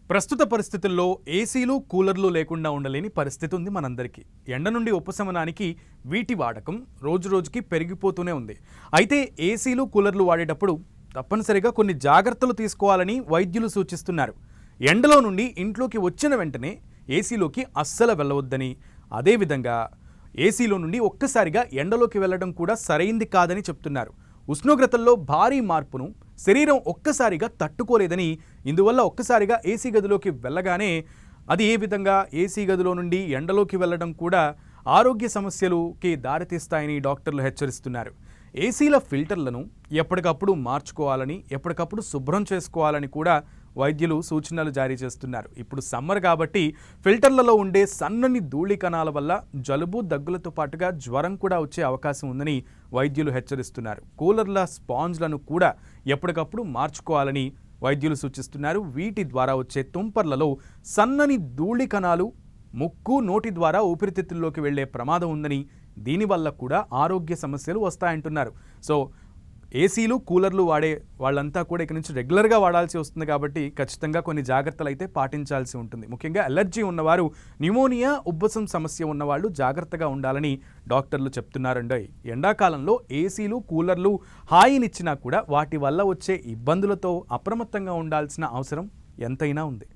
ప్రస్తుత పరిస్థితుల్లో ఏసీలు కూలర్లు లేకుండా ఉండలేని పరిస్థితి ఉంది మనందరికీ. ఎండ నుండి ఉపశమనానికి వీటి వాడకం రోజురోజుకి పెరిగిపోతూనే ఉంది. అయితే ఏసీలు కూలర్లు వాడేటప్పుడు తప్పనిసరిగా కొన్ని జాగ్రత్తలు తీసుకోవాలని వైద్యులు సూచిస్తున్నారు. ఎండలో నుండి ఇంట్లోకి వచ్చిన వెంటనే ఏసీలోకి అస్సలు వెళ్ళవద్దని, అదేవిధంగా ఏసీలో నుండి ఒక్కసారిగా ఎండలోకి వెళ్ళడం కూడా సరైంది కాదని చెప్తున్నారు. ఉష్ణోగ్రతల్లో భారీ మార్పును శరీరం ఒక్కసారిగా తట్టుకోలేదని, ఇందువల్ల ఒక్కసారిగా ఏసీ గదిలోకి వెళ్ళగానే అది ఏ విధంగా ఏసీ గదిలో నుండి ఎండలోకి వెళ్ళడం కూడా ఆరోగ్య సమస్యలుకి దారితీస్తాయని డాక్టర్లు హెచ్చరిస్తున్నారు. ఏసీల ఫిల్టర్లను ఎప్పటికప్పుడు మార్చుకోవాలని, ఎప్పటికప్పుడు శుభ్రం చేసుకోవాలని కూడా వైద్యులు సూచనలు జారీ చేస్తున్నారు. ఇప్పుడు సమ్మర్ కాబట్టి ఫిల్టర్లలో ఉండే సన్నని ధూళి కణాల వల్ల జలుబు, దగ్గులతో పాటుగా జ్వరం కూడా వచ్చే అవకాశం ఉందని వైద్యులు హెచ్చరిస్తున్నారు. కూలర్ల స్పాంజ్లను కూడా ఎప్పటికప్పుడు మార్చుకోవాలని వైద్యులు సూచిస్తున్నారు. వీటి ద్వారా వచ్చే తుంపర్లలో సన్నని ధూళి కణాలు ముక్కు, నోటి ద్వారా ఊపిరితిత్తుల్లోకి వెళ్లే ప్రమాదం ఉందని, దీనివల్ల కూడా ఆరోగ్య సమస్యలు వస్తాయంటున్నారు. సో ఏసీలు కూలర్లు వాడే వాళ్ళంతా కూడా ఇక నుంచి రెగ్యులర్గా వాడాల్సి వస్తుంది కాబట్టి ఖచ్చితంగా కొన్ని జాగ్రత్తలు అయితే పాటించాల్సి ఉంటుంది. ముఖ్యంగా అలర్జీ ఉన్నవారు, న్యూమోనియా, ఉబ్బసం సమస్య ఉన్నవాళ్ళు జాగ్రత్తగా ఉండాలని డాక్టర్లు చెప్తున్నారండి. ఎండాకాలంలో ఏసీలు కూలర్లు హాయినిచ్చినా కూడా వాటి వల్ల వచ్చే ఇబ్బందులతో అప్రమత్తంగా ఉండాల్సిన అవసరం ఎంతైనా ఉంది.